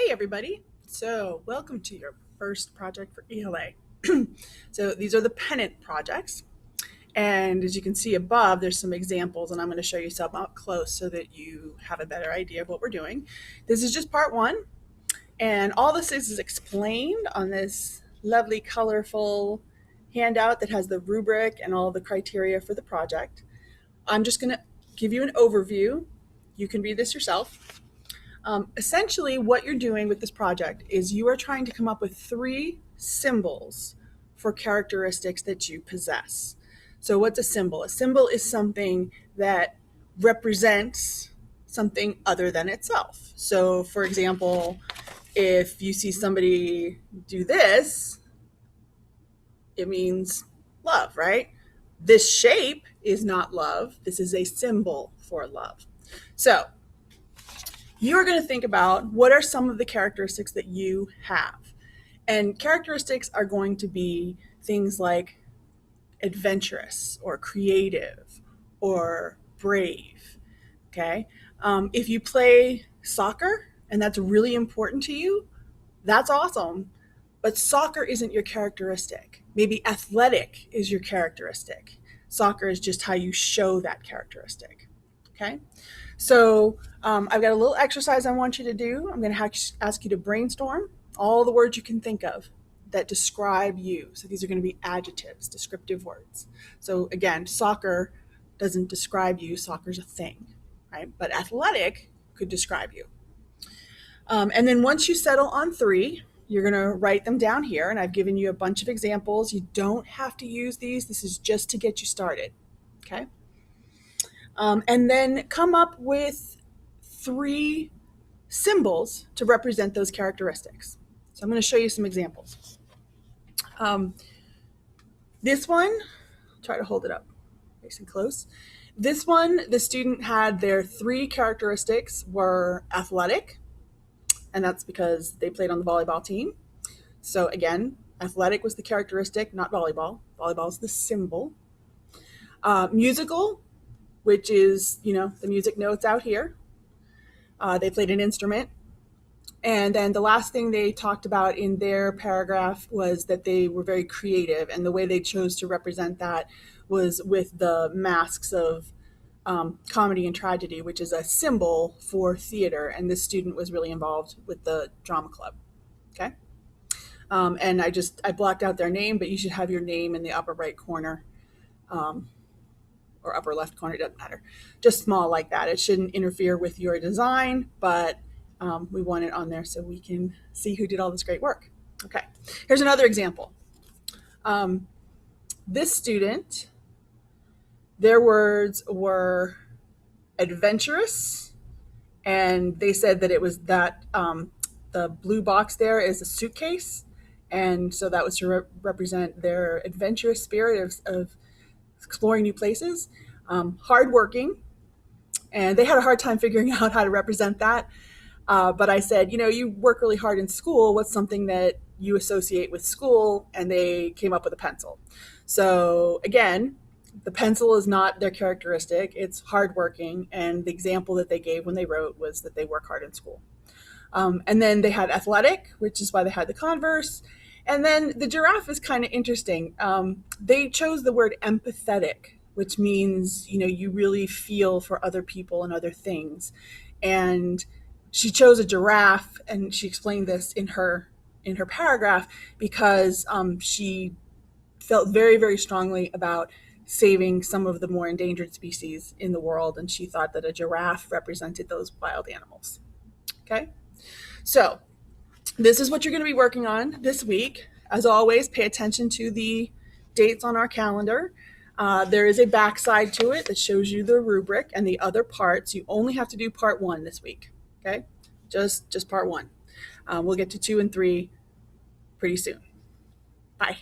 Hey everybody. So welcome to your first project for ELA. So these are the Pennant projects. And as you can see above, there's some examples and I'm going to show you some up close so that you have a better idea of what we're doing. This is just part one. And all this is explained on this lovely colorful handout that has the rubric and all the criteria for the project. I'm just going to give you an overview. You can read this yourself. Essentially, what you're doing with this project is you are trying to come up with 3 symbols for characteristics that you possess. So what's a symbol? A symbol is something that represents something other than itself. So for example, if you see somebody do this, it means love, right? This shape is not love. This is a symbol for love. So you're going to think about what are some of the characteristics that you have. And characteristics are going to be things like adventurous or creative or brave. Okay. If you play soccer and that's really important to you, that's awesome. But soccer isn't your characteristic. Maybe athletic is your characteristic. Soccer is just how you show that characteristic. Okay. So I've got a little exercise I want you to do. I'm going to ask you to brainstorm all the words you can think of that describe you. So these are going to be adjectives, descriptive words. So again, soccer doesn't describe you. Soccer's a thing, right? But athletic could describe you. And then once you settle on 3, you're going to write them down here. And I've given you a bunch of examples. You don't have to use these. This is just to get you started. Okay. And then come up with 3 symbols to represent those characteristics. So I'm going to show you some examples. This one, I'll try to hold it up nice and close. This one, the student had their 3 characteristics were athletic, and that's because they played on the volleyball team. So again, athletic was the characteristic, not volleyball. Volleyball is the symbol. Musical, which is, the music notes out here. They played an instrument. And then the last thing they talked about in their paragraph was that they were very creative. And the way they chose to represent that was with the masks of comedy and tragedy, which is a symbol for theater. And this student was really involved with the drama club. Okay. And I blocked out their name, but you should have your name in the upper right corner. Or upper left corner, it doesn't matter. Just small like that. It shouldn't interfere with your design, but we want it on there so we can see who did all this great work. Okay, here's another example. This student, their words were adventurous, and they said that it was that the blue box there is a suitcase, and so that was to represent their adventurous spirit of exploring new places. Hardworking, and they had a hard time figuring out how to represent that. But I said, you work really hard in school. What's something that you associate with school? And they came up with a pencil. So again, the pencil is not their characteristic. It's hardworking. And the example that they gave when they wrote was that they work hard in school. And then they had athletic, which is why they had the Converse. And then the giraffe is kind of interesting. They chose the word empathetic, which means, you really feel for other people and other things. And she chose a giraffe, and she explained this in her paragraph because she felt very, very strongly about saving some of the more endangered species in the world. And she thought that a giraffe represented those wild animals. Okay. So this is what you're going to be working on this week. As always, pay attention to the dates on our calendar. There is a backside to it that shows you the rubric and the other parts. You only have to do part 1 this week. Okay, just part 1. We'll get to 2 and 3 pretty soon. Bye.